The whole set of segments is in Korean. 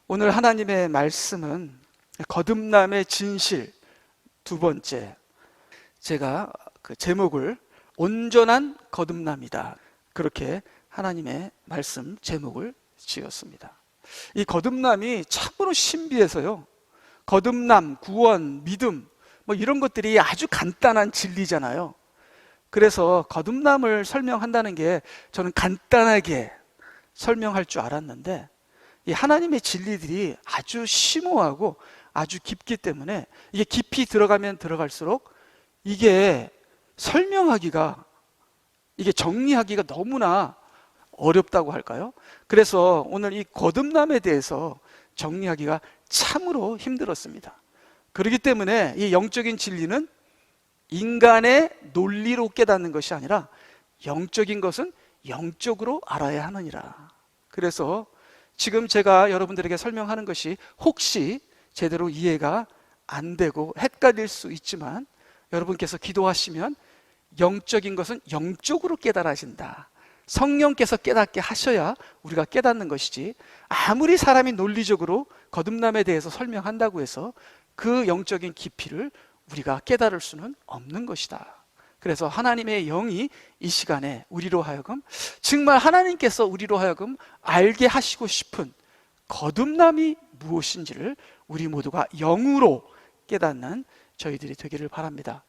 오늘 하나님의 말씀은 거듭남의 진실 두 번째, 제가 그 제목을 온전한 거듭남이다, 그렇게 하나님의 말씀 제목을 지었습니다. 이 거듭남이 참으로 신비해서요, 거듭남, 구원, 믿음 뭐 이런 것들이 아주 간단한 진리잖아요. 그래서 거듭남을 설명한다는 게 저는 간단하게 설명할 줄 알았는데, 이 하나님의 진리들이 아주 심오하고 아주 깊기 때문에 이게 깊이 들어가면 들어갈수록 이게 설명하기가, 이게 정리하기가 너무나 어렵다고 할까요? 그래서 오늘 이 거듭남에 대해서 정리하기가 참으로 힘들었습니다. 그렇기 때문에 이 영적인 진리는 인간의 논리로 깨닫는 것이 아니라 영적인 것은 영적으로 알아야 하느니라. 그래서 지금 제가 여러분들에게 설명하는 것이 혹시 제대로 이해가 안 되고 헷갈릴 수 있지만, 여러분께서 기도하시면 영적인 것은 영적으로 깨달아진다, 성령께서 깨닫게 하셔야 우리가 깨닫는 것이지, 아무리 사람이 논리적으로 거듭남에 대해서 설명한다고 해서 그 영적인 깊이를 우리가 깨달을 수는 없는 것이다. 그래서 하나님의 영이 이 시간에 우리로 하여금, 정말 하나님께서 우리로 하여금 알게 하시고 싶은 거듭남이 무엇인지를 우리 모두가 영으로 깨닫는 저희들이 되기를 바랍니다.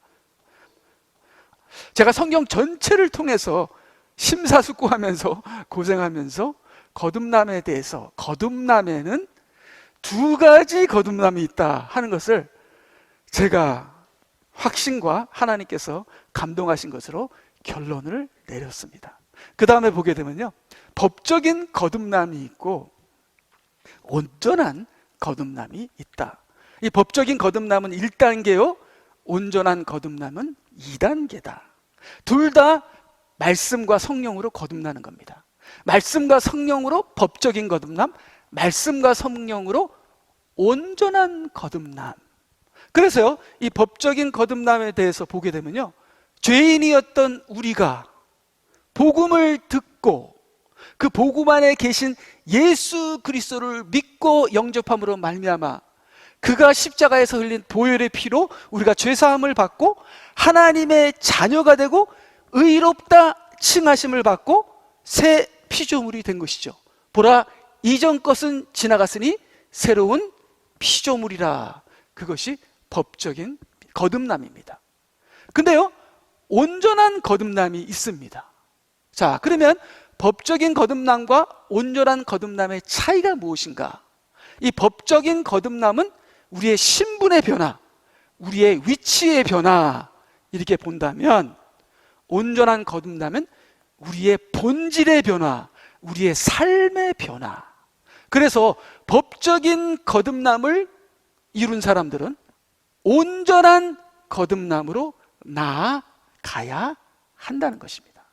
제가 성경 전체를 통해서 심사숙고하면서 고생하면서 거듭남에 대해서, 거듭남에는 두 가지 거듭남이 있다 하는 것을 제가 확신과 하나님께서 감동하신 것으로 결론을 내렸습니다. 그 다음에 보게 되면요, 법적인 거듭남이 있고 온전한 거듭남이 있다. 이 법적인 거듭남은 1단계요, 온전한 거듭남은 2단계다. 둘 다 말씀과 성령으로 거듭나는 겁니다. 말씀과 성령으로 법적인 거듭남, 말씀과 성령으로 온전한 거듭남. 그래서요, 이 법적인 거듭남에 대해서 보게 되면요, 죄인이었던 우리가 복음을 듣고 그 복음 안에 계신 예수 그리스도를 믿고 영접함으로 말미암아 그가 십자가에서 흘린 보혈의 피로 우리가 죄사함을 받고 하나님의 자녀가 되고 의롭다 칭하심을 받고 새 피조물이 된 것이죠. 보라, 이전 것은 지나갔으니 새로운 피조물이라. 그것이 법적인 거듭남입니다. 근데요, 온전한 거듭남이 있습니다. 자, 그러면 법적인 거듭남과 온전한 거듭남의 차이가 무엇인가? 이 법적인 거듭남은 우리의 신분의 변화, 우리의 위치의 변화, 이렇게 본다면, 온전한 거듭남은 우리의 본질의 변화, 우리의 삶의 변화. 그래서 법적인 거듭남을 이룬 사람들은 온전한 거듭남으로 나아가야 한다는 것입니다.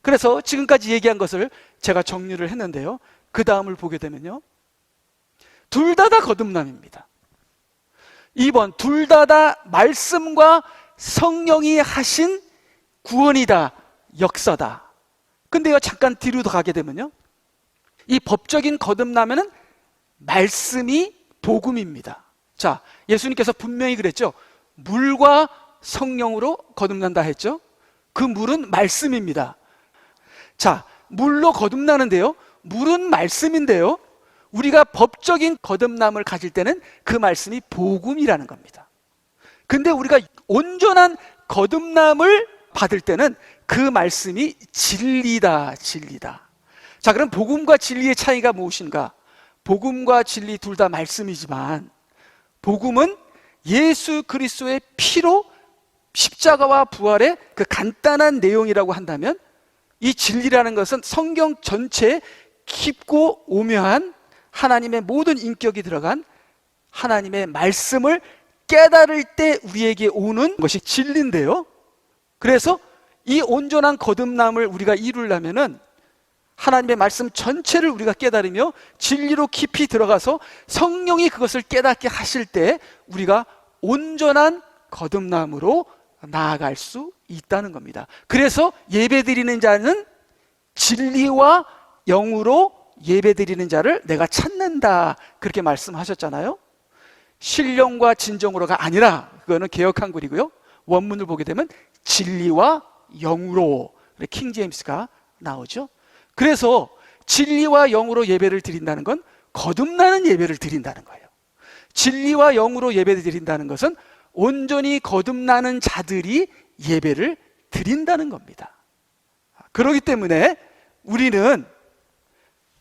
그래서 지금까지 얘기한 것을 제가 정리를 했는데요, 그 다음을 보게 되면요, 둘 다 거듭남입니다. 2번, 둘 다 말씀과 성령이 하신 구원이다, 역사다. 근데요, 잠깐 뒤로 더 가게 되면요, 이 법적인 거듭남에는 말씀이 복음입니다. 자, 예수님께서 분명히 그랬죠. 물과 성령으로 거듭난다 했죠. 그 물은 말씀입니다. 자, 물로 거듭나는데요, 물은 말씀인데요, 우리가 법적인 거듭남을 가질 때는 그 말씀이 복음이라는 겁니다. 근데 우리가 온전한 거듭남을 받을 때는 그 말씀이 진리다, 진리다. 자, 그럼 복음과 진리의 차이가 무엇인가? 복음과 진리 둘 다 말씀이지만, 복음은 예수 그리스도의 피로 십자가와 부활의 그 간단한 내용이라고 한다면, 이 진리라는 것은 성경 전체에 깊고 오묘한 하나님의 모든 인격이 들어간 하나님의 말씀을 깨달을 때 우리에게 오는 것이 진리인데요, 그래서 이 온전한 거듭남을 우리가 이루려면은 하나님의 말씀 전체를 우리가 깨달으며 진리로 깊이 들어가서 성령이 그것을 깨닫게 하실 때 우리가 온전한 거듭남으로 나아갈 수 있다는 겁니다. 그래서 예배드리는 자는 진리와 영으로 예배드리는 자를 내가 찾는다, 그렇게 말씀하셨잖아요. 신령과 진정으로가 아니라, 그거는 개역한글이고요. 원문을 보게 되면 진리와 영으로, 킹 제임스가 나오죠. 그래서 진리와 영으로 예배를 드린다는 건 거듭나는 예배를 드린다는 거예요. 진리와 영으로 예배를 드린다는 것은 온전히 거듭나는 자들이 예배를 드린다는 겁니다. 그렇기 때문에 우리는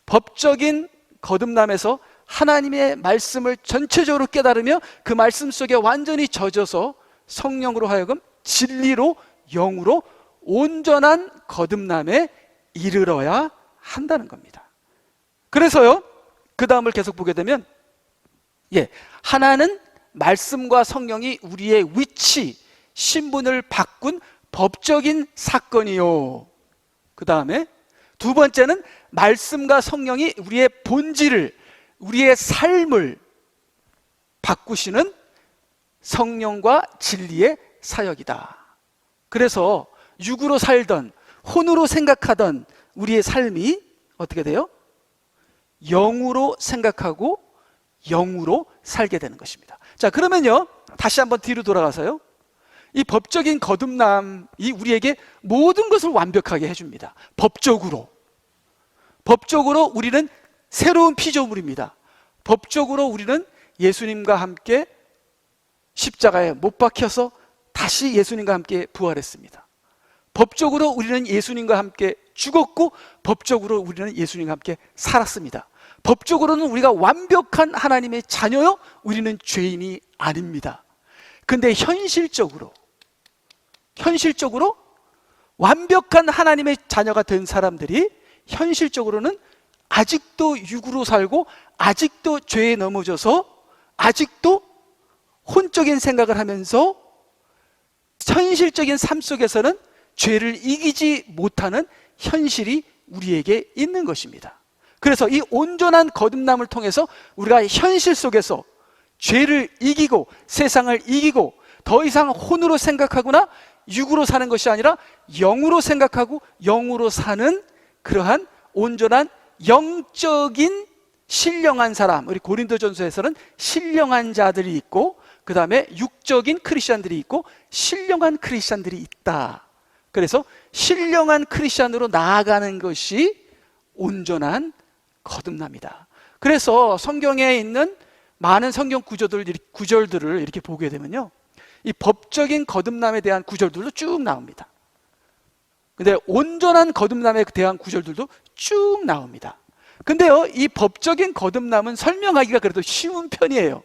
법적인 거듭남에서 하나님의 말씀을 전체적으로 깨달으며 그 말씀 속에 완전히 젖어서 성령으로 하여금 진리로 영으로 온전한 거듭남에 이르러야 한다는 겁니다. 그래서요, 그 다음을 계속 보게 되면, 하나는 말씀과 성령이 우리의 위치, 신분을 바꾼 법적인 사건이요. 그 다음에 두 번째는 말씀과 성령이 우리의 본질을, 우리의 삶을 바꾸시는 성령과 진리의 사역이다. 그래서 육으로 살던, 혼으로 생각하던 우리의 삶이 어떻게 돼요? 영으로 생각하고 영으로 살게 되는 것입니다. 자, 그러면요, 다시 한번 뒤로 돌아가서요, 이 법적인 거듭남이 우리에게 모든 것을 완벽하게 해줍니다. 법적으로 우리는 새로운 피조물입니다. 법적으로 우리는 예수님과 함께 십자가에 못 박혀서 다시 예수님과 함께 부활했습니다. 법적으로 우리는 예수님과 함께 죽었고, 법적으로 우리는 예수님과 함께 살았습니다. 법적으로는 우리가 완벽한 하나님의 자녀요, 우리는 죄인이 아닙니다. 근데 현실적으로 완벽한 하나님의 자녀가 된 사람들이 현실적으로는 아직도 육으로 살고, 아직도 죄에 넘어져서, 아직도 혼적인 생각을 하면서 현실적인 삶 속에서는 죄를 이기지 못하는 현실이 우리에게 있는 것입니다. 그래서 이 온전한 거듭남을 통해서 우리가 현실 속에서 죄를 이기고 세상을 이기고 더 이상 혼으로 생각하거나 육으로 사는 것이 아니라 영으로 생각하고 영으로 사는 그러한 온전한 영적인 신령한 사람, 우리 고린도전서에서는 신령한 자들이 있고, 그 다음에 육적인 크리스찬들이 있고 신령한 크리스찬들이 있다. 그래서 신령한 크리스찬으로 나아가는 것이 온전한 거듭남이다. 그래서 성경에 있는 많은 성경 구절들을 이렇게 보게 되면요, 이 법적인 거듭남에 대한 구절들도 쭉 나옵니다. 근데 온전한 거듭남에 대한 구절들도 쭉 나옵니다. 근데요, 이 법적인 거듭남은 설명하기가 그래도 쉬운 편이에요.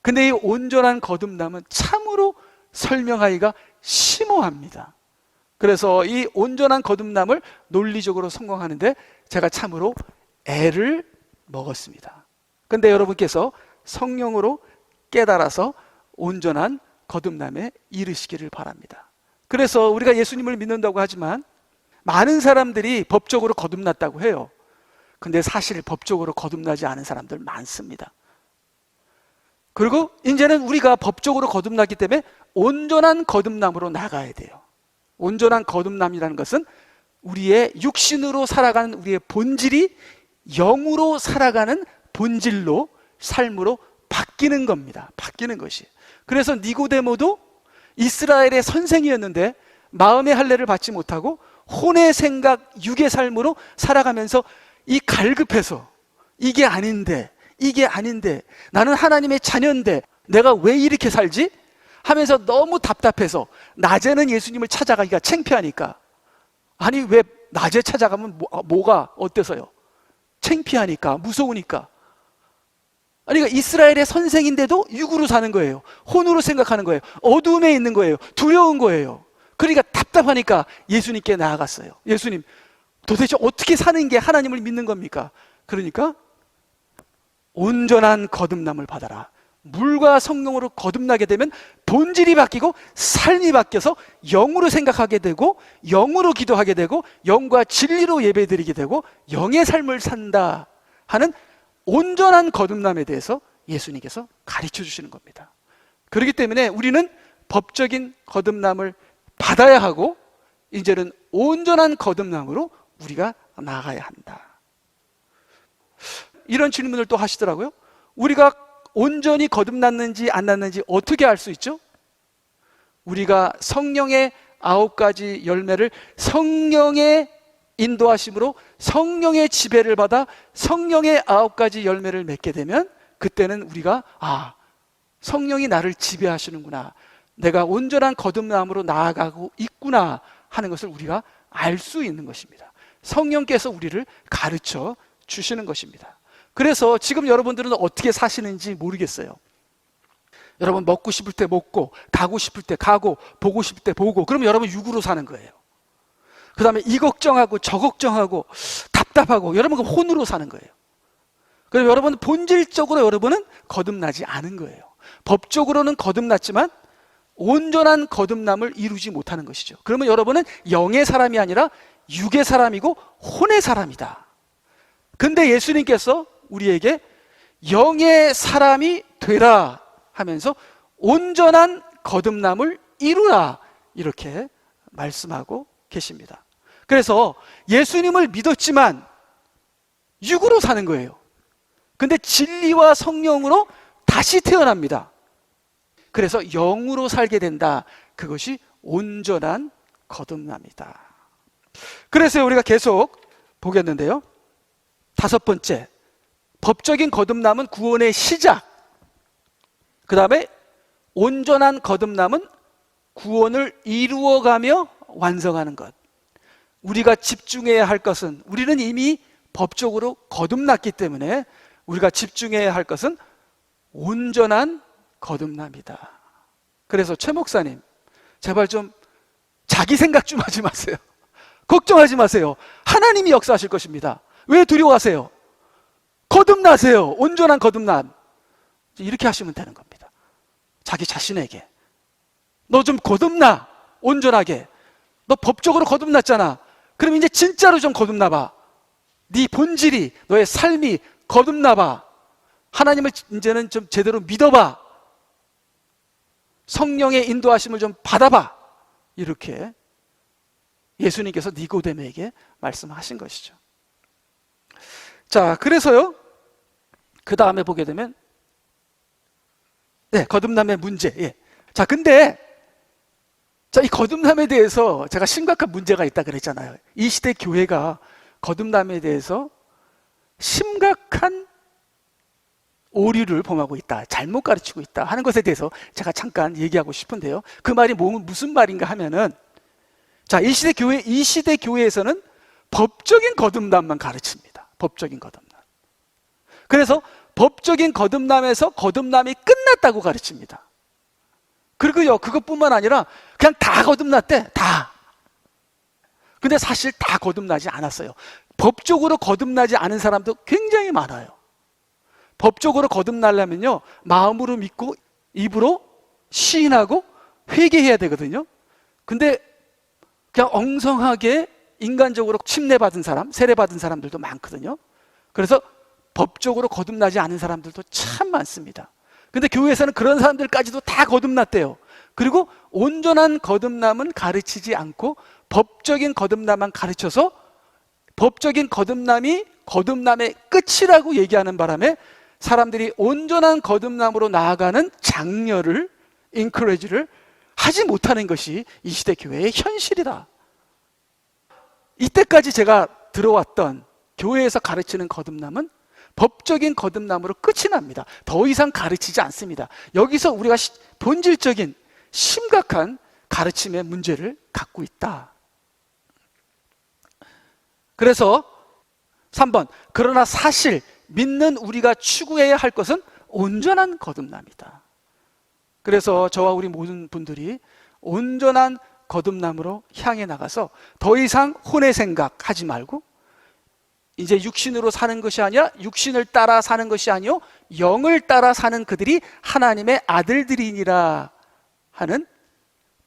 근데 이 온전한 거듭남은 참으로 설명하기가 심오합니다. 그래서 이 온전한 거듭남을 논리적으로 성공하는데 제가 참으로 애를 먹었습니다. 근데 여러분께서 성령으로 깨달아서 온전한 거듭남에 이르시기를 바랍니다. 그래서 우리가 예수님을 믿는다고 하지만 많은 사람들이 법적으로 거듭났다고 해요. 근데 사실 법적으로 거듭나지 않은 사람들 많습니다. 그리고 이제는 우리가 법적으로 거듭났기 때문에 온전한 거듭남으로 나가야 돼요. 온전한 거듭남이라는 것은 우리의 육신으로 살아가는 우리의 본질이 영으로 살아가는 본질로, 삶으로 바뀌는 겁니다. 바뀌는 것이. 그래서 니고데모도 이스라엘의 선생이었는데 마음의 할례를 받지 못하고 혼의 생각, 육의 삶으로 살아가면서 이 갈급해서 이게 아닌데 나는 하나님의 자녀인데 내가 왜 이렇게 살지? 하면서 너무 답답해서 낮에는 예수님을 찾아가기가 창피하니까, 아니 왜 낮에 찾아가면 뭐가 어때서요? 창피하니까, 무서우니까. 아니, 그러니까 이스라엘의 선생인데도 육으로 사는 거예요. 혼으로 생각하는 거예요. 어두움에 있는 거예요. 두려운 거예요. 그러니까 답답하니까 예수님께 나아갔어요. 예수님, 도대체 어떻게 사는 게 하나님을 믿는 겁니까? 그러니까 온전한 거듭남을 받아라. 물과 성령으로 거듭나게 되면 본질이 바뀌고 삶이 바뀌어서 영으로 생각하게 되고 영으로 기도하게 되고 영과 진리로 예배드리게 되고 영의 삶을 산다 하는 온전한 거듭남에 대해서 예수님께서 가르쳐 주시는 겁니다. 그렇기 때문에 우리는 법적인 거듭남을 받아야 하고 이제는 온전한 거듭남으로 우리가 나아가야 한다. 이런 질문을 또 하시더라고요. 우리가 온전히 거듭났는지 안 났는지 어떻게 알 수 있죠? 우리가 성령의 9가지 열매를 성령의 인도하심으로 성령의 지배를 받아 성령의 9가지 열매를 맺게 되면 그때는 우리가 성령이 나를 지배하시는구나, 내가 온전한 거듭남으로 나아가고 있구나 하는 것을 우리가 알 수 있는 것입니다. 성령께서 우리를 가르쳐 주시는 것입니다. 그래서 지금 여러분들은 어떻게 사시는지 모르겠어요. 여러분 먹고 싶을 때 먹고, 가고 싶을 때 가고, 보고 싶을 때 보고, 그러면 여러분 육으로 사는 거예요. 그 다음에 이 걱정하고 저 걱정하고 답답하고, 여러분 그 혼으로 사는 거예요. 그럼 여러분은 본질적으로 여러분은 거듭나지 않은 거예요. 법적으로는 거듭났지만 온전한 거듭남을 이루지 못하는 것이죠. 그러면 여러분은 영의 사람이 아니라 육의 사람이고 혼의 사람이다. 근데 예수님께서 우리에게 영의 사람이 되라 하면서 온전한 거듭남을 이루라 이렇게 말씀하고 계십니다. 그래서 예수님을 믿었지만 육으로 사는 거예요. 근데 진리와 성령으로 다시 태어납니다. 그래서 영으로 살게 된다. 그것이 온전한 거듭남이다. 그래서 우리가 계속 보겠는데요, 5번째, 법적인 거듭남은 구원의 시작. 그 다음에 온전한 거듭남은 구원을 이루어가며 완성하는 것. 우리가 집중해야 할 것은, 우리는 이미 법적으로 거듭났기 때문에 우리가 집중해야 할 것은 온전한 거듭남이다. 그래서 최 목사님, 제발 좀 자기 생각 좀 하지 마세요. 걱정하지 마세요. 하나님이 역사하실 것입니다. 왜 두려워하세요? 거듭나세요. 온전한 거듭남. 이렇게 하시면 되는 겁니다. 자기 자신에게 너 좀 거듭나, 온전하게. 너 법적으로 거듭났잖아. 그럼 이제 진짜로 좀 거듭나봐. 네 본질이, 너의 삶이 거듭나봐. 하나님을 이제는 좀 제대로 믿어봐. 성령의 인도하심을 좀 받아봐. 이렇게 예수님께서 니고데모에게 말씀하신 것이죠. 자, 그래서요, 그 다음에 보게 되면 거듭남의 문제. 자, 근데 이 거듭남에 대해서 제가 심각한 문제가 있다 그랬잖아요. 이 시대 교회가 거듭남에 대해서 심각한 오류를 범하고 있다, 잘못 가르치고 있다 하는 것에 대해서 제가 잠깐 얘기하고 싶은데요. 그 말이 무슨 말인가 하면은, 자, 이 시대 교회에서는 법적인 거듭남만 가르칩니다. 법적인 거듭남. 그래서 법적인 거듭남에서 거듭남이 끝났다고 가르칩니다. 그리고요, 그것뿐만 아니라 그냥 다 거듭났대, 다. 근데 사실 다 거듭나지 않았어요. 법적으로 거듭나지 않은 사람도 굉장히 많아요. 법적으로 거듭나려면요, 마음으로 믿고 입으로 시인하고 회개해야 되거든요. 근데 그냥 엉성하게 인간적으로 침례받은 사람, 세례받은 사람들도 많거든요. 그래서 법적으로 거듭나지 않은 사람들도 참 많습니다. 근데 교회에서는 그런 사람들까지도 다 거듭났대요. 그리고 온전한 거듭남은 가르치지 않고 법적인 거듭남만 가르쳐서 법적인 거듭남이 거듭남의 끝이라고 얘기하는 바람에 사람들이 온전한 거듭남으로 나아가는 장려를, 인커레지를 하지 못하는 것이 이 시대 교회의 현실이다. 이때까지 제가 들어왔던 교회에서 가르치는 거듭남은 법적인 거듭남으로 끝이 납니다. 더 이상 가르치지 않습니다. 여기서 우리가 본질적인 심각한 가르침의 문제를 갖고 있다. 그래서 3번, 그러나 사실 믿는 우리가 추구해야 할 것은 온전한 거듭남이다. 그래서 저와 우리 모든 분들이 온전한 거듭남으로 향해 나가서 더 이상 혼의 생각 하지 말고, 이제 육신으로 사는 것이 아니라 육신을 따라 사는 것이 아니요 영을 따라 사는 그들이 하나님의 아들들이니라 하는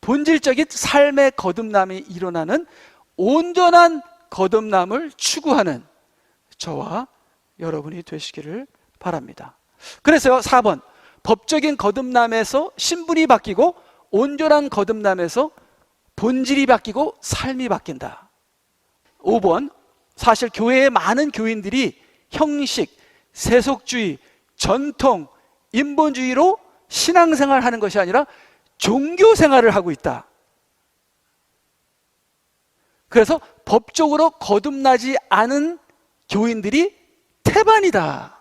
본질적인 삶의 거듭남이 일어나는 온전한 거듭남을 추구하는 저와 여러분이 되시기를 바랍니다. 그래서요, 4번, 법적인 거듭남에서 신분이 바뀌고 온전한 거듭남에서 본질이 바뀌고 삶이 바뀐다. 5번, 사실 교회의 많은 교인들이 형식, 세속주의, 전통, 인본주의로 신앙생활을 하는 것이 아니라 종교생활을 하고 있다. 그래서 법적으로 거듭나지 않은 교인들이 태반이다.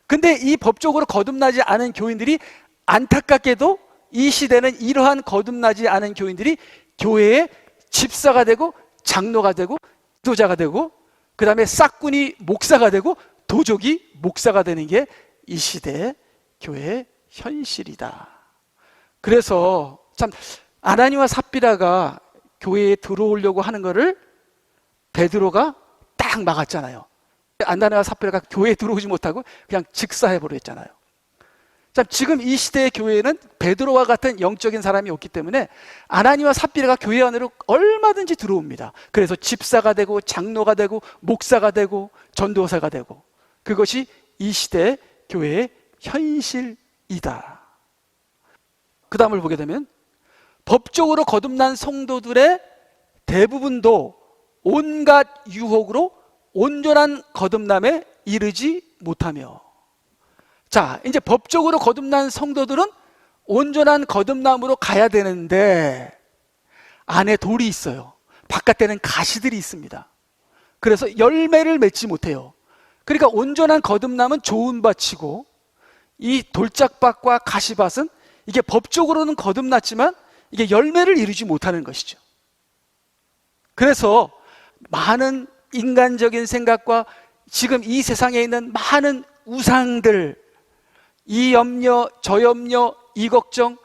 근데 이 법적으로 거듭나지 않은 교인들이 안타깝게도 이 시대는 이러한 거듭나지 않은 교인들이 교회의 집사가 되고 장로가 되고 지도자가 되고 그 다음에 싹군이 목사가 되고 도적이 목사가 되는 게 이 시대의 교회의 현실이다. 그래서 참 아나니와 삽비라가 교회에 들어오려고 하는 거를 베드로가 딱 막았잖아요. 아나니와 삽비라가 교회에 들어오지 못하고 그냥 직사해버렸잖아요. 참 지금 이 시대의 교회에는 베드로와 같은 영적인 사람이 없기 때문에 아나니와 삽비라가 교회 안으로 얼마든지 들어옵니다. 그래서 집사가 되고 장로가 되고 목사가 되고 전도사가 되고, 그것이 이 시대의 교회의 현실이다. 그 다음을 보게 되면 법적으로 거듭난 성도들의 대부분도 온갖 유혹으로 온전한 거듭남에 이르지 못하며, 자, 이제 법적으로 거듭난 성도들은 온전한 거듭남으로 가야 되는데 안에 돌이 있어요. 바깥에는 가시들이 있습니다. 그래서 열매를 맺지 못해요. 그러니까 온전한 거듭남은 좋은 밭이고 이 돌짝밭과 가시밭은 이게 법적으로는 거듭났지만 이게 열매를 이루지 못하는 것이죠. 그래서 많은 인간적인 생각과 지금 이 세상에 있는 많은 우상들, 이 염려, 저 염려, 이 걱정,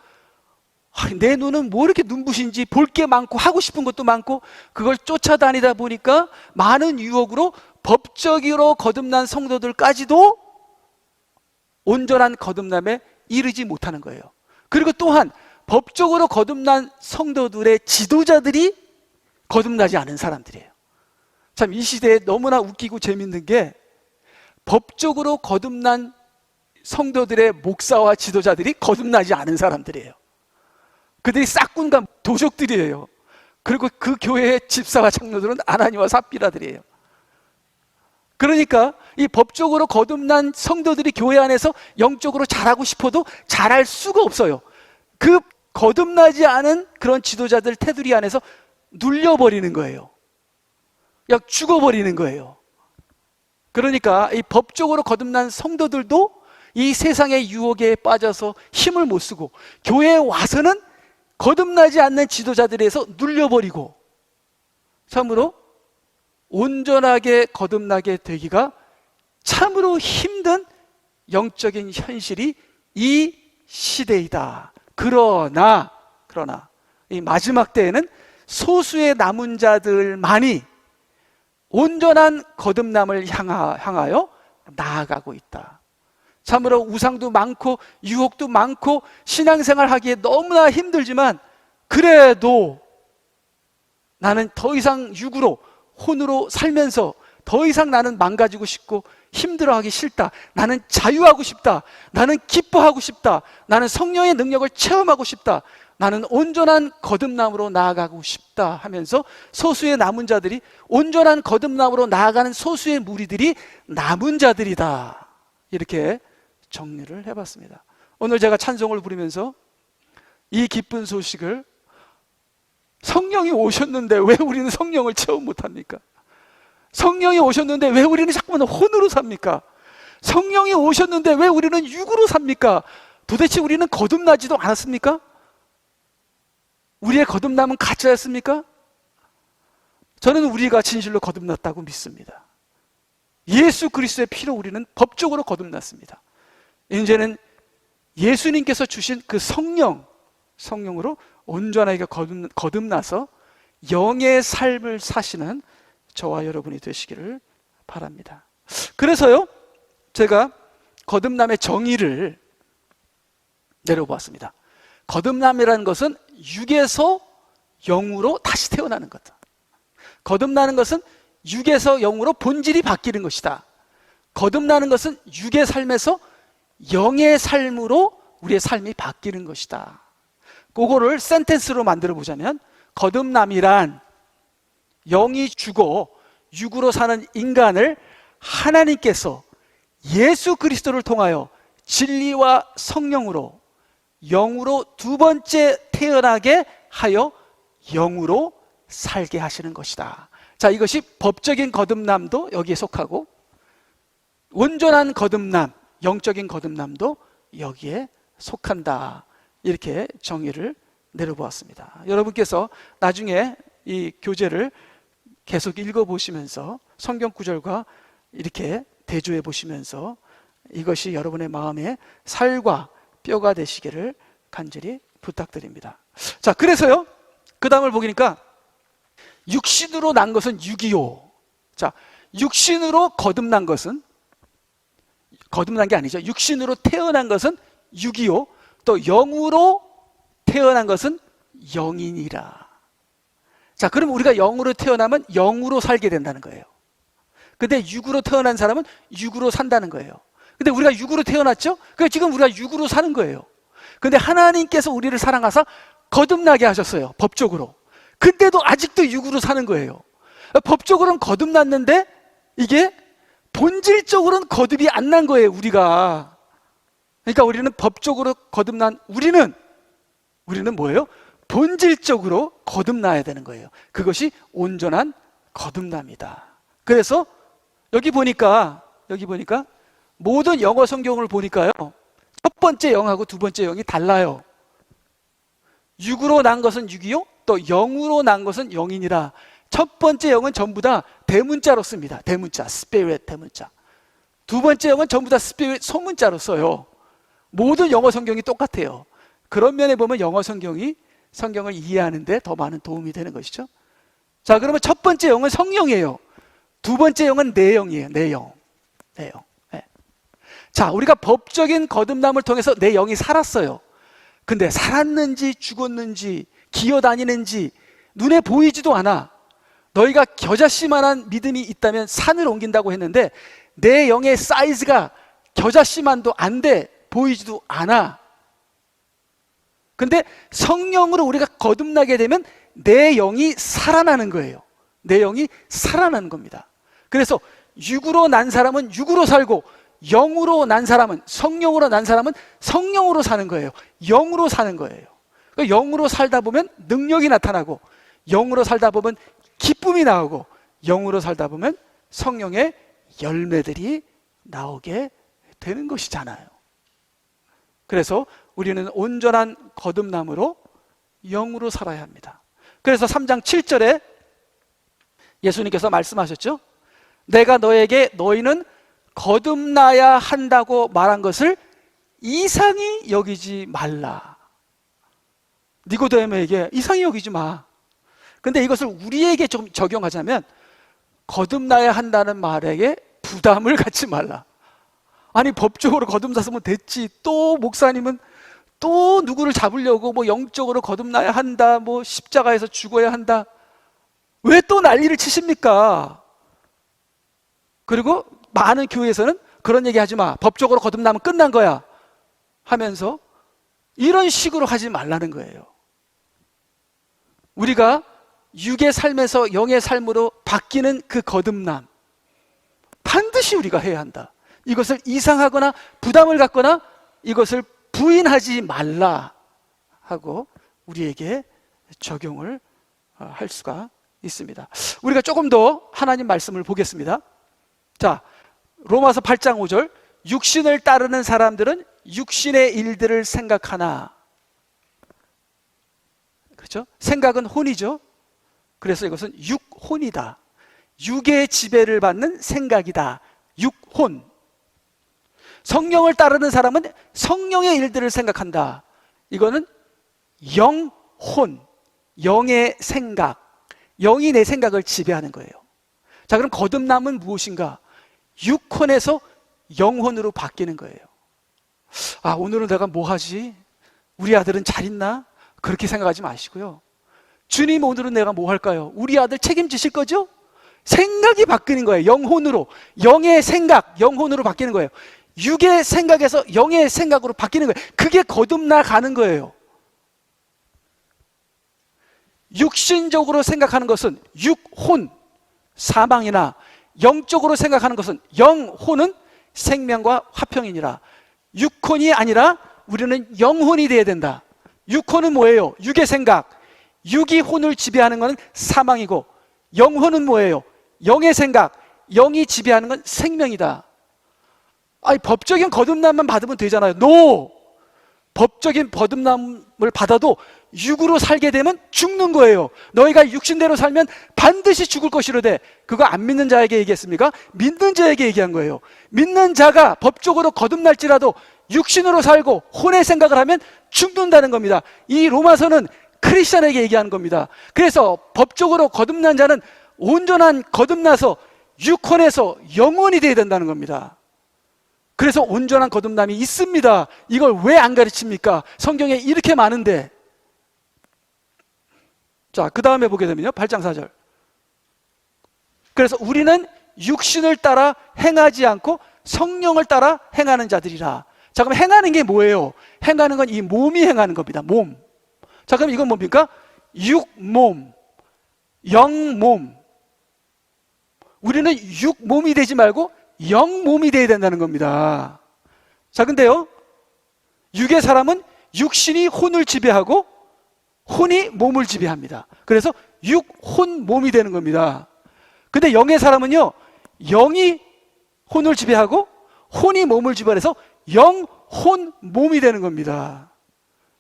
내 눈은 뭐 이렇게 눈부신지 볼 게 많고 하고 싶은 것도 많고 그걸 쫓아다니다 보니까 많은 유혹으로 법적으로 거듭난 성도들까지도 온전한 거듭남에 이르지 못하는 거예요. 그리고 또한 법적으로 거듭난 성도들의 지도자들이 거듭나지 않은 사람들이에요. 참 이 시대에 너무나 웃기고 재밌는 게 법적으로 거듭난 성도들의 목사와 지도자들이 거듭나지 않은 사람들이에요. 그들이 싹군과 도적들이에요. 그리고 그 교회의 집사와 장로들은 아나니와 삽비라들이에요. 그러니까 이 법적으로 거듭난 성도들이 교회 안에서 영적으로 잘하고 싶어도 잘할 수가 없어요. 그 거듭나지 않은 그런 지도자들 테두리 안에서 눌려버리는 거예요. 그냥 죽어버리는 거예요. 그러니까 이 법적으로 거듭난 성도들도 이 세상의 유혹에 빠져서 힘을 못 쓰고 교회에 와서는 거듭나지 않는 지도자들에서 눌려버리고 참으로 온전하게 거듭나게 되기가 참으로 힘든 영적인 현실이 이 시대이다. 그러나 이 마지막 때에는 소수의 남은 자들만이 온전한 거듭남을 향하여 나아가고 있다. 참으로 우상도 많고 유혹도 많고 신앙생활 하기에 너무나 힘들지만 그래도 나는 더 이상 육으로 혼으로 살면서 더 이상 나는 망가지고 싶고 힘들어하기 싫다. 나는 자유하고 싶다. 나는 기뻐하고 싶다. 나는 성령의 능력을 체험하고 싶다. 나는 온전한 거듭남으로 나아가고 싶다 하면서 소수의 남은 자들이, 온전한 거듭남으로 나아가는 소수의 무리들이 남은 자들이다. 이렇게 정리를 해봤습니다. 오늘 제가 찬송을 부르면서 이 기쁜 소식을, 성령이 오셨는데 왜 우리는 성령을 체험 못합니까? 성령이 오셨는데 왜 우리는 자꾸만 혼으로 삽니까? 성령이 오셨는데 왜 우리는 육으로 삽니까? 도대체 우리는 거듭나지도 않았습니까? 우리의 거듭남은 가짜였습니까? 저는 우리가 진실로 거듭났다고 믿습니다. 예수 그리스도의 피로 우리는 법적으로 거듭났습니다. 이제는 예수님께서 주신 그 성령으로 온전하게 거듭나서 영의 삶을 사시는 저와 여러분이 되시기를 바랍니다. 그래서요, 제가 거듭남의 정의를 내려보았습니다. 거듭남이라는 것은 육에서 영으로 다시 태어나는 거다. 거듭나는 것은 육에서 영으로 본질이 바뀌는 것이다. 거듭나는 것은 육의 삶에서 영의 삶으로 우리의 삶이 바뀌는 것이다. 그거를 센텐스로 만들어 보자면, 거듭남이란 영이 죽어 육으로 사는 인간을 하나님께서 예수 그리스도를 통하여 진리와 성령으로 영으로 두 번째 태어나게 하여 영으로 살게 하시는 것이다. 자, 이것이 법적인 거듭남도 여기에 속하고 온전한 거듭남, 영적인 거듭남도 여기에 속한다. 이렇게 정의를 내려보았습니다. 여러분께서 나중에 이 교재를 계속 읽어보시면서 성경 구절과 이렇게 대조해 보시면서 이것이 여러분의 마음의 살과 뼈가 되시기를 간절히 부탁드립니다. 자, 그래서요, 그 다음을 보니까 육신으로 난 것은 육이요. 자, 육신으로 거듭난 것은, 거듭난 게 아니죠. 육신으로 태어난 것은 육이요. 또 영으로 태어난 것은 영이니라. 자, 그럼 우리가 영으로 태어나면 영으로 살게 된다는 거예요. 근데 육으로 태어난 사람은 육으로 산다는 거예요. 근데 우리가 육으로 태어났죠? 그러니까 지금 우리가 육으로 사는 거예요. 근데 하나님께서 우리를 사랑하사 거듭나게 하셨어요. 법적으로. 근데도 아직도 육으로 사는 거예요. 법적으로는 거듭났는데 이게 본질적으로는 거듭이 안 난 거예요, 우리가. 그러니까 우리는 법적으로 거듭난 우리는 뭐예요? 본질적으로 거듭나야 되는 거예요. 그것이 온전한 거듭남이다. 그래서 여기 보니까 모든 영어 성경을 보니까요, 첫 번째 영하고 두 번째 영이 달라요. 육으로 난 것은 육이요, 또 영으로 난 것은 영이니라. 첫 번째 영은 전부 다 대문자로 씁니다. 대문자, spirit 대문자. 두 번째 영은 전부 다 spirit 소문자로 써요. 모든 영어 성경이 똑같아요. 그런 면에 보면 영어 성경이 성경을 이해하는데 더 많은 도움이 되는 것이죠. 자, 그러면 첫 번째 영은 성령이에요. 두 번째 영은 내영이에요. 내영. 네. 자, 우리가 법적인 거듭남을 통해서 내 영이 살았어요. 근데 살았는지 죽었는지 기어다니는지 눈에 보이지도 않아. 너희가 겨자씨만한 믿음이 있다면 산을 옮긴다고 했는데 내 영의 사이즈가 겨자씨만도 안 돼. 보이지도 않아. 근데 성령으로 우리가 거듭나게 되면 내 영이 살아나는 거예요. 내 영이 살아나는 겁니다. 그래서 육으로 난 사람은 육으로 살고 영으로 난 사람은, 성령으로 난 사람은 성령으로 사는 거예요. 영으로 사는 거예요. 그러니까 영으로 살다 보면 능력이 나타나고, 영으로 살다 보면 기쁨이 나오고, 영으로 살다 보면 성령의 열매들이 나오게 되는 것이잖아요. 그래서 우리는 온전한 거듭남으로 영으로 살아야 합니다. 그래서 3장 7절에 예수님께서 말씀하셨죠. 내가 너에게 너희는 거듭나야 한다고 말한 것을 이상히 여기지 말라. 니고데모에게 이상히 여기지 마. 근데 이것을 우리에게 좀 적용하자면 거듭나야 한다는 말에게 부담을 갖지 말라. 아니, 법적으로 거듭났으면 됐지. 또 목사님은 또 누구를 잡으려고 뭐 영적으로 거듭나야 한다, 뭐 십자가에서 죽어야 한다. 왜 또 난리를 치십니까? 그리고 많은 교회에서는 그런 얘기 하지 마. 법적으로 거듭나면 끝난 거야. 하면서 이런 식으로 하지 말라는 거예요. 우리가 육의 삶에서 영의 삶으로 바뀌는 그 거듭남, 반드시 우리가 해야 한다. 이것을 이상하거나 부담을 갖거나 이것을 부인하지 말라 하고 우리에게 적용을 할 수가 있습니다. 우리가 조금 더 하나님 말씀을 보겠습니다. 자, 로마서 8장 5절, 육신을 따르는 사람들은 육신의 일들을 생각하나. 그렇죠? 생각은 혼이죠. 그래서 이것은 육혼이다. 육의 지배를 받는 생각이다. 육혼. 성령을 따르는 사람은 성령의 일들을 생각한다. 이거는 영혼, 영의 생각, 영이 내 생각을 지배하는 거예요. 자, 그럼 거듭남은 무엇인가? 육혼에서 영혼으로 바뀌는 거예요. 아, 오늘은 내가 뭐 하지? 우리 아들은 잘 있나? 그렇게 생각하지 마시고요. 주님, 오늘은 내가 뭐 할까요? 우리 아들 책임지실 거죠? 생각이 바뀌는 거예요. 영혼으로. 영의 생각, 영혼으로 바뀌는 거예요. 육의 생각에서 영의 생각으로 바뀌는 거예요. 그게 거듭나 가는 거예요. 육신적으로 생각하는 것은 육혼, 사망이나 영적으로 생각하는 것은 영혼은 생명과 화평이니라. 육혼이 아니라 우리는 영혼이 되어야 된다. 육혼은 뭐예요? 육의 생각. 육이 혼을 지배하는 것은 사망이고, 영혼은 뭐예요? 영의 생각. 영이 지배하는 건 생명이다. 아니, 법적인 거듭남만 받으면 되잖아요. 노! 법적인 거듭남을 받아도 육으로 살게 되면 죽는 거예요. 너희가 육신대로 살면 반드시 죽을 것이로되. 그거 안 믿는 자에게 얘기했습니까? 믿는 자에게 얘기한 거예요. 믿는 자가 법적으로 거듭날지라도 육신으로 살고 혼의 생각을 하면 죽는다는 겁니다. 이 로마서는 크리스천에게 얘기하는 겁니다. 그래서 법적으로 거듭난 자는 온전한 거듭나서 육혼에서 영혼이 되어야 된다는 겁니다. 그래서 온전한 거듭남이 있습니다. 이걸 왜 안 가르칩니까? 성경에 이렇게 많은데. 자, 그 다음에 보게 되면요, 8장 4절. 그래서 우리는 육신을 따라 행하지 않고 성령을 따라 행하는 자들이라. 자, 그럼 행하는 게 뭐예요? 행하는 건 이 몸이 행하는 겁니다. 몸. 자, 그럼 이건 뭡니까? 육몸, 영몸. 우리는 육몸이 되지 말고 영몸이 되어야 된다는 겁니다. 자, 근데요, 육의 사람은 육신이 혼을 지배하고 혼이 몸을 지배합니다. 그래서 육혼 몸이 되는 겁니다. 근데 영의 사람은요, 영이 혼을 지배하고 혼이 몸을 지배해서 영혼 몸이 되는 겁니다.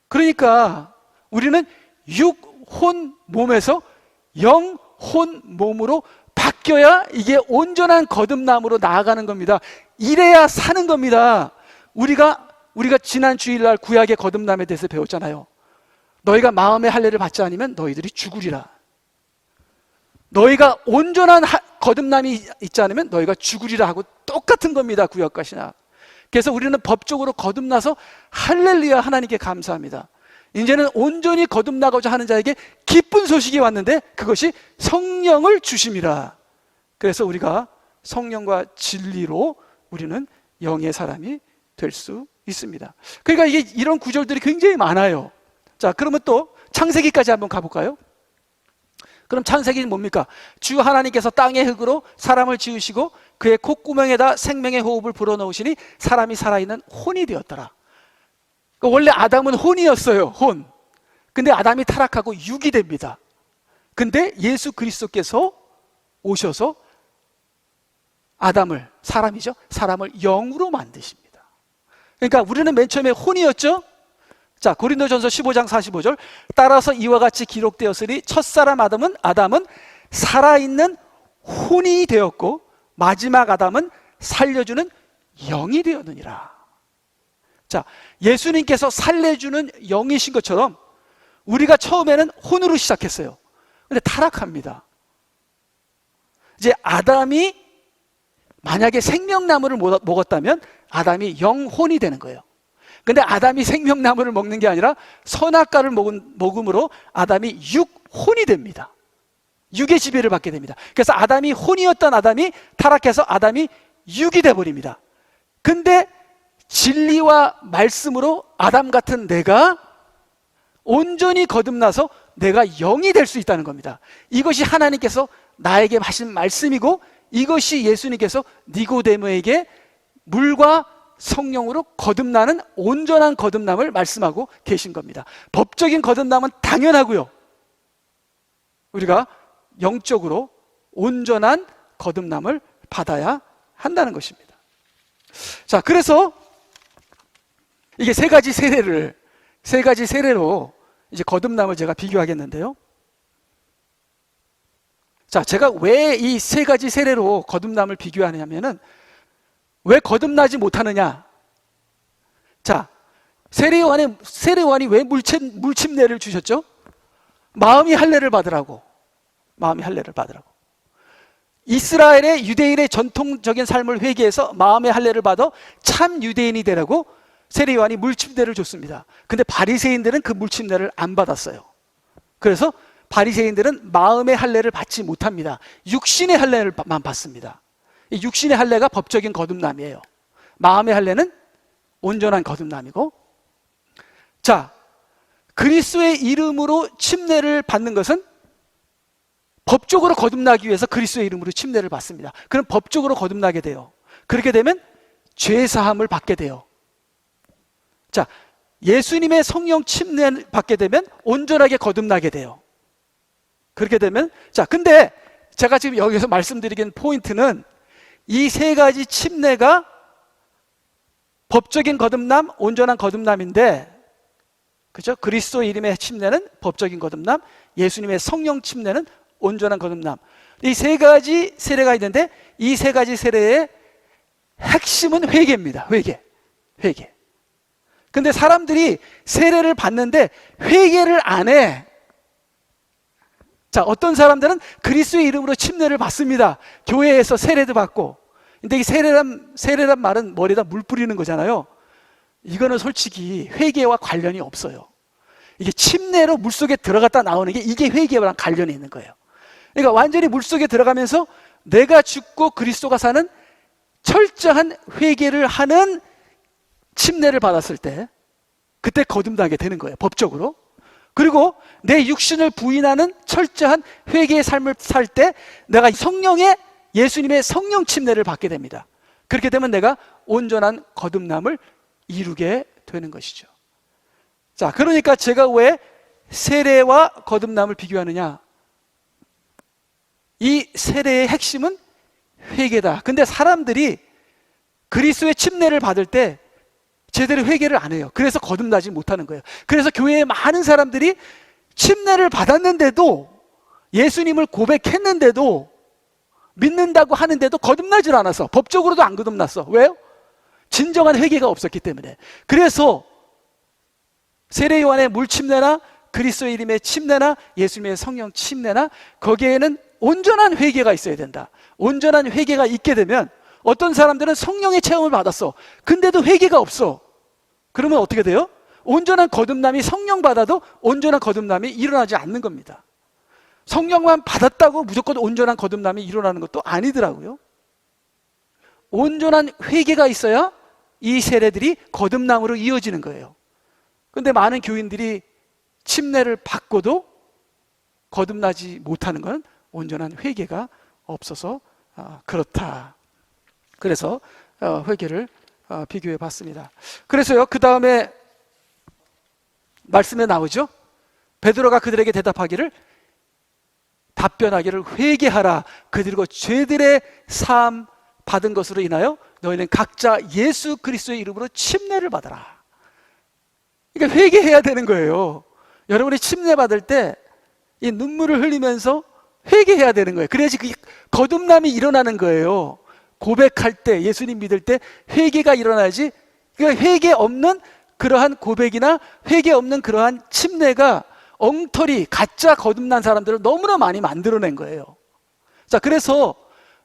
그러니까 우리는 육혼 몸에서 영혼 몸으로 바뀌어야 이게 온전한 거듭남으로 나아가는 겁니다. 이래야 사는 겁니다. 우리가 지난 주일날 구약의 거듭남에 대해서 배웠잖아요. 너희가 마음의 할례를 받지 않으면 너희들이 죽으리라. 너희가 온전한 거듭남이 있지 않으면 너희가 죽으리라 하고 똑같은 겁니다. 구약과 신약. 그래서 우리는 법적으로 거듭나서 할렐루야 하나님께 감사합니다. 이제는 온전히 거듭나고자 하는 자에게 기쁜 소식이 왔는데 그것이 성령을 주심이라. 그래서 우리가 성령과 진리로 우리는 영의 사람이 될 수 있습니다. 그러니까 이게 이런 구절들이 굉장히 많아요. 자, 그러면 또 창세기까지 한번 가볼까요? 그럼 창세기는 뭡니까? 주 하나님께서 땅의 흙으로 사람을 지으시고 그의 콧구멍에다 생명의 호흡을 불어넣으시니 사람이 살아있는 혼이 되었더라. 원래 아담은 혼이었어요. 혼. 근데 아담이 타락하고 육이 됩니다. 근데 예수 그리스도께서 오셔서 아담을, 사람이죠, 사람을 영으로 만드십니다. 그러니까 우리는 맨 처음에 혼이었죠. 자, 고린도전서 15장 45절. 따라서 이와 같이 기록되었으니 첫사람 아담은 살아있는 혼이 되었고 마지막 아담은 살려주는 영이 되었느니라. 자, 예수님께서 살려주는 영이신 것처럼 우리가 처음에는 혼으로 시작했어요. 근데 타락합니다. 이제 아담이 만약에 생명나무를 먹었다면 아담이 영혼이 되는 거예요. 근데 아담이 생명나무를 먹는 게 아니라 선악과를 먹음으로 아담이 육혼이 됩니다. 육의 지배를 받게 됩니다. 그래서 아담이 혼이었던 아담이 타락해서 아담이 육이 돼버립니다. 근데 진리와 말씀으로 아담 같은 내가 온전히 거듭나서 내가 영이 될 수 있다는 겁니다. 이것이 하나님께서 나에게 하신 말씀이고 이것이 예수님께서 니고데모에게 물과 성령으로 거듭나는 온전한 거듭남을 말씀하고 계신 겁니다. 법적인 거듭남은 당연하고요. 우리가 영적으로 온전한 거듭남을 받아야 한다는 것입니다. 자, 그래서 이게 세 가지 세례로 이제 거듭남을 제가 비교하겠는데요. 자, 제가 왜 이 세 가지 세례로 거듭남을 비교하냐면은 왜 거듭나지 못하느냐? 자, 세례요한이 왜 물침례를 주셨죠? 마음이 할례를 받으라고. 이스라엘의 유대인의 전통적인 삶을 회개해서 마음의 할례를 받아 참 유대인이 되라고 세례요한이 물침례를 줬습니다. 근데 바리새인들은 그 물침례를 안 받았어요. 그래서 바리새인들은 마음의 할례를 받지 못합니다. 육신의 할례만 받습니다. 이 육신의 할례가 법적인 거듭남이에요. 마음의 할례는 온전한 거듭남이고, 자, 그리스도의 이름으로 침례를 받는 것은 법적으로 거듭나기 위해서 그리스도의 이름으로 침례를 받습니다. 그럼 법적으로 거듭나게 돼요. 그렇게 되면 죄 사함을 받게 돼요. 자, 예수님의 성령 침례를 받게 되면 온전하게 거듭나게 돼요. 그렇게 되면, 자, 근데 제가 지금 여기서 말씀드리는 포인트는 이 세 가지 침례가 법적인 거듭남, 온전한 거듭남인데, 그죠? 그리스도 이름의 침례는 법적인 거듭남, 예수님의 성령 침례는 온전한 거듭남. 이 세 가지 세례가 있는데 이 세 가지 세례의 핵심은 회개입니다. 회개. 근데 사람들이 세례를 받는데 회개를 안 해. 자, 어떤 사람들은 그리스도의 이름으로 침례를 받습니다. 교회에서 세례도 받고. 근데 이 세례란 말은 머리에다 물 뿌리는 거잖아요. 이거는 솔직히 회개와 관련이 없어요. 이게 침례로 물속에 들어갔다 나오는 게 이게 회개랑 관련이 있는 거예요. 그러니까 완전히 물속에 들어가면서 내가 죽고 그리스도가 사는 철저한 회개를 하는 침례를 받았을 때 그때 거듭나게 되는 거예요, 법적으로. 그리고 내 육신을 부인하는 철저한 회개의 삶을 살 때 내가 성령의 예수님의 성령 침례를 받게 됩니다. 그렇게 되면 내가 온전한 거듭남을 이루게 되는 것이죠. 자, 그러니까 제가 왜 세례와 거듭남을 비교하느냐? 이 세례의 핵심은 회개다. 근데 사람들이 그리스도의 침례를 받을 때 제대로 회개를 안 해요. 그래서 거듭나지 못하는 거예요. 그래서 교회에 많은 사람들이 침례를 받았는데도, 예수님을 고백했는데도, 믿는다고 하는데도 거듭나질 않아서, 법적으로도 안 거듭났어. 왜요? 진정한 회개가 없었기 때문에. 그래서 세례 요한의 물 침례나 그리스도의 이름의 침례나 예수님의 성령 침례나 거기에는 온전한 회개가 있어야 된다. 온전한 회개가 있게 되면 어떤 사람들은 성령의 체험을 받았어. 근데도 회개가 없어. 그러면 어떻게 돼요? 온전한 거듭남이 성령 받아도 온전한 거듭남이 일어나지 않는 겁니다. 성령만 받았다고 무조건 온전한 거듭남이 일어나는 것도 아니더라고요. 온전한 회개가 있어야 이 세례들이 거듭남으로 이어지는 거예요. 근데 많은 교인들이 침례를 받고도 거듭나지 못하는 건 온전한 회개가 없어서 그렇다. 그래서 회개를 비교해 봤습니다. 그래서요, 그 다음에 말씀에 나오죠. 베드로가 그들에게 대답하기를, 답변하기를 회개하라. 그들과 죄들의 사함 받은 것으로 인하여 너희는 각자 예수 그리스도의 이름으로 침례를 받아라. 그러니까 회개해야 되는 거예요. 여러분이 침례 받을 때 이 눈물을 흘리면서 회개해야 되는 거예요. 그래야지 그 거듭남이 일어나는 거예요. 고백할 때, 예수님 믿을 때 회개가 일어나야지. 그러니까 회개 없는 그러한 고백이나 회개 없는 그러한 침례가 엉터리, 가짜 거듭난 사람들을 너무나 많이 만들어낸 거예요. 자, 그래서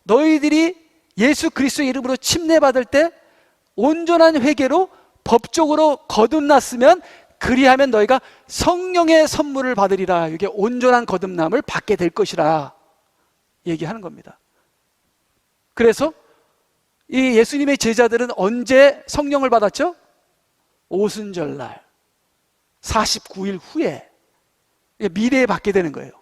너희들이 예수 그리스도의 이름으로 침례 받을 때 온전한 회개로 법적으로 거듭났으면, 그리하면 너희가 성령의 선물을 받으리라. 이게 온전한 거듭남을 받게 될 것이라 얘기하는 겁니다. 그래서 이 예수님의 제자들은 언제 성령을 받았죠? 오순절날 49일 후에 미래에 받게 되는 거예요.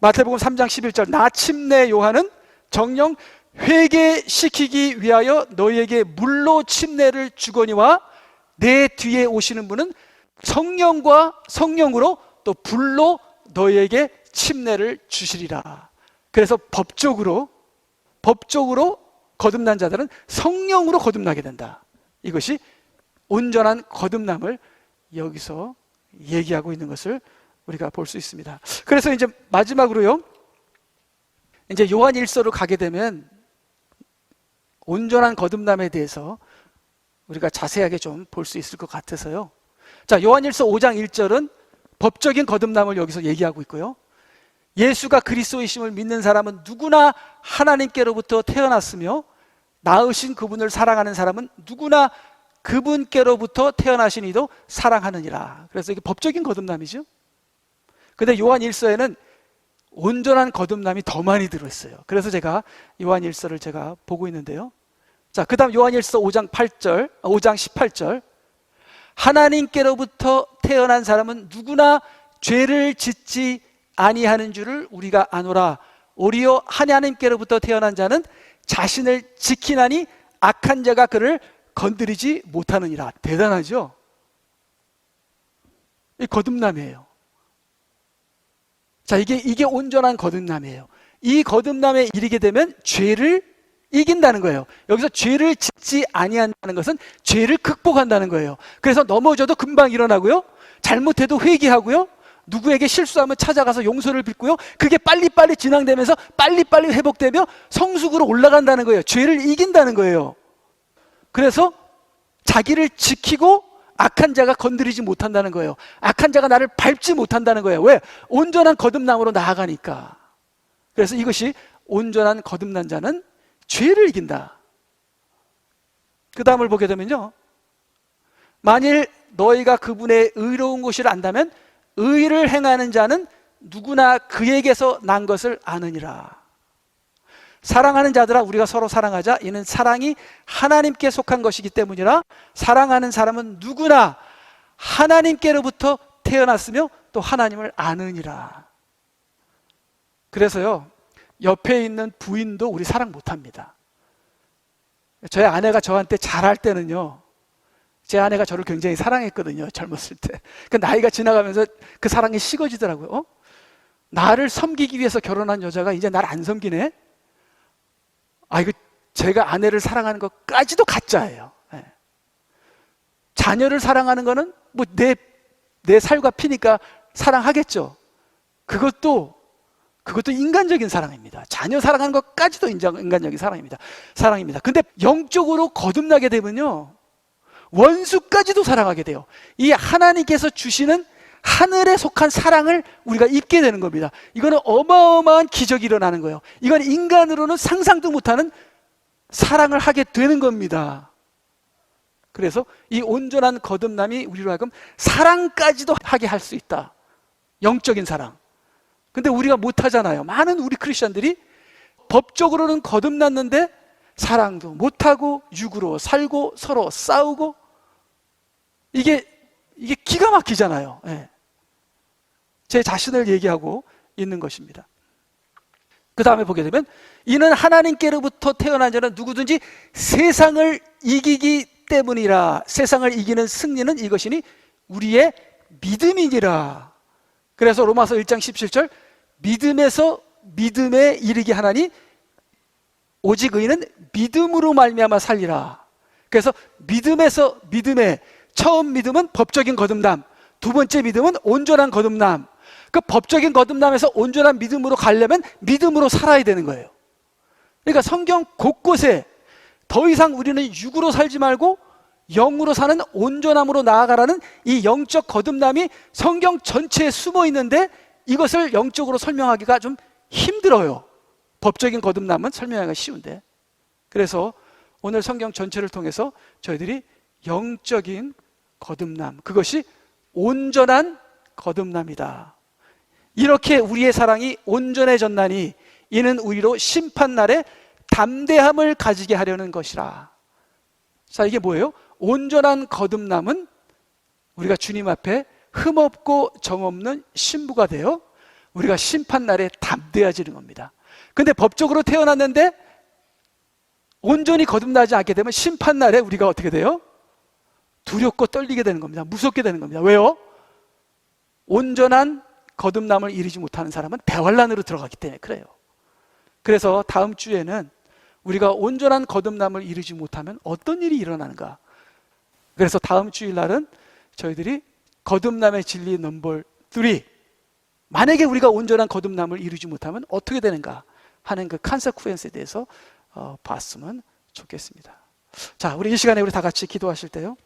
마태복음 3장 11절, 나 침례 요한은 정령 회개시키기 위하여 너희에게 물로 침례를 주거니와 내 뒤에 오시는 분은 성령과 성령으로 또 불로 너희에게 침례를 주시리라. 그래서 법적으로 거듭난 자들은 성령으로 거듭나게 된다. 이것이 온전한 거듭남을 여기서 얘기하고 있는 것을 우리가 볼 수 있습니다. 그래서 이제 마지막으로요, 이제 요한 1서로 가게 되면 온전한 거듭남에 대해서 우리가 자세하게 좀 볼 수 있을 것 같아서요. 자, 요한일서 5장 1절은 법적인 거듭남을 여기서 얘기하고 있고요. 예수가 그리스도이심을 믿는 사람은 누구나 하나님께로부터 태어났으며 낳으신 그분을 사랑하는 사람은 누구나 그분께로부터 태어나신 이도 사랑하느니라. 그래서 이게 법적인 거듭남이죠. 근데 요한 1서에는 온전한 거듭남이 더 많이 들어있어요. 그래서 제가 요한 1서를 제가 보고 있는데요. 자, 그 다음 요한 1서 5장 18절, 하나님께로부터 태어난 사람은 누구나 죄를 짓지 아니하는 줄을 우리가 아노라. 오리오 하나님께로부터 태어난 자는 자신을 지키나니 악한 자가 그를 건드리지 못하느니라. 대단하죠? 이 거듭남이에요. 자, 이게 온전한 거듭남이에요. 이 거듭남에 이르게 되면 죄를 이긴다는 거예요. 여기서 죄를 짓지 아니한다는 것은 죄를 극복한다는 거예요. 그래서 넘어져도 금방 일어나고요, 잘못해도 회개하고요, 누구에게 실수하면 찾아가서 용서를 빚고요, 그게 빨리빨리 진행되면서 빨리빨리 회복되며 성숙으로 올라간다는 거예요. 죄를 이긴다는 거예요. 그래서 자기를 지키고 악한 자가 건드리지 못한다는 거예요. 악한 자가 나를 밟지 못한다는 거예요. 왜? 온전한 거듭남으로 나아가니까. 그래서 이것이 온전한 거듭난 자는 죄를 이긴다. 그 다음을 보게 되면요, 만일 너희가 그분의 의로운 것을 안다면 의를 행하는 자는 누구나 그에게서 난 것을 아느니라. 사랑하는 자들아, 우리가 서로 사랑하자. 이는 사랑이 하나님께 속한 것이기 때문이라. 사랑하는 사람은 누구나 하나님께로부터 태어났으며 또 하나님을 아느니라. 그래서요, 옆에 있는 부인도 우리 사랑 못합니다. 저희 아내가 저한테 잘할 때는요, 제 아내가 저를 굉장히 사랑했거든요, 젊었을 때. 그 나이가 지나가면서 그 사랑이 식어지더라고요. 나를 섬기기 위해서 결혼한 여자가 이제 나를 안 섬기네? 이거 제가 아내를 사랑하는 것까지도 가짜예요. 네. 자녀를 사랑하는 거는 뭐 내 살과 피니까 사랑하겠죠. 그것도 인간적인 사랑입니다. 자녀 사랑하는 것까지도 인간적인 사랑입니다. 근데 영적으로 거듭나게 되면요, 원수까지도 사랑하게 돼요. 이 하나님께서 주시는 하늘에 속한 사랑을 우리가 입게 되는 겁니다. 이거는 어마어마한 기적이 일어나는 거예요. 이건 인간으로는 상상도 못하는 사랑을 하게 되는 겁니다. 그래서 이 온전한 거듭남이 우리로 하여금 사랑까지도 하게 할 수 있다. 영적인 사랑. 근데 우리가 못하잖아요. 많은 우리 크리스천들이 법적으로는 거듭났는데 사랑도 못하고 육으로 살고 서로 싸우고, 이게 기가 막히잖아요. 네. 제 자신을 얘기하고 있는 것입니다. 그 다음에 보게 되면 이는 하나님께로부터 태어난 자는 누구든지 세상을 이기기 때문이라. 세상을 이기는 승리는 이것이니 우리의 믿음이니라. 그래서 로마서 1장 17절, 믿음에서 믿음에 이르게 하나니 오직 의인은 믿음으로 말미암아 살리라. 그래서 믿음에서 믿음에, 처음 믿음은 법적인 거듭남, 두 번째 믿음은 온전한 거듭남. 그 법적인 거듭남에서 온전한 믿음으로 가려면 믿음으로 살아야 되는 거예요. 그러니까 성경 곳곳에 더 이상 우리는 육으로 살지 말고 영으로 사는 온전함으로 나아가라는 이 영적 거듭남이 성경 전체에 숨어 있는데, 이것을 영적으로 설명하기가 좀 힘들어요. 법적인 거듭남은 설명하기가 쉬운데. 그래서 오늘 성경 전체를 통해서 저희들이 영적인 거듭남, 그것이 온전한 거듭남이다. 이렇게 우리의 사랑이 온전해졌나니 이는 우리로 심판날에 담대함을 가지게 하려는 것이라. 자, 이게 뭐예요? 온전한 거듭남은 우리가 주님 앞에 흠없고 정없는 신부가 되어 우리가 심판날에 담대해지는 겁니다. 근데 법적으로 태어났는데 온전히 거듭나지 않게 되면 심판날에 우리가 어떻게 돼요? 두렵고 떨리게 되는 겁니다. 무섭게 되는 겁니다. 왜요? 온전한 거듭남을 이루지 못하는 사람은 대환란으로 들어가기 때문에 그래요. 그래서 다음 주에는 우리가 온전한 거듭남을 이루지 못하면 어떤 일이 일어나는가. 그래서 다음 주일날은 저희들이 거듭남의 진리 넘버 3, 만약에 우리가 온전한 거듭남을 이루지 못하면 어떻게 되는가 하는 그 컨세쿠엔스에 대해서 봤으면 좋겠습니다. 자, 우리 이 시간에 우리 다 같이 기도하실 때요,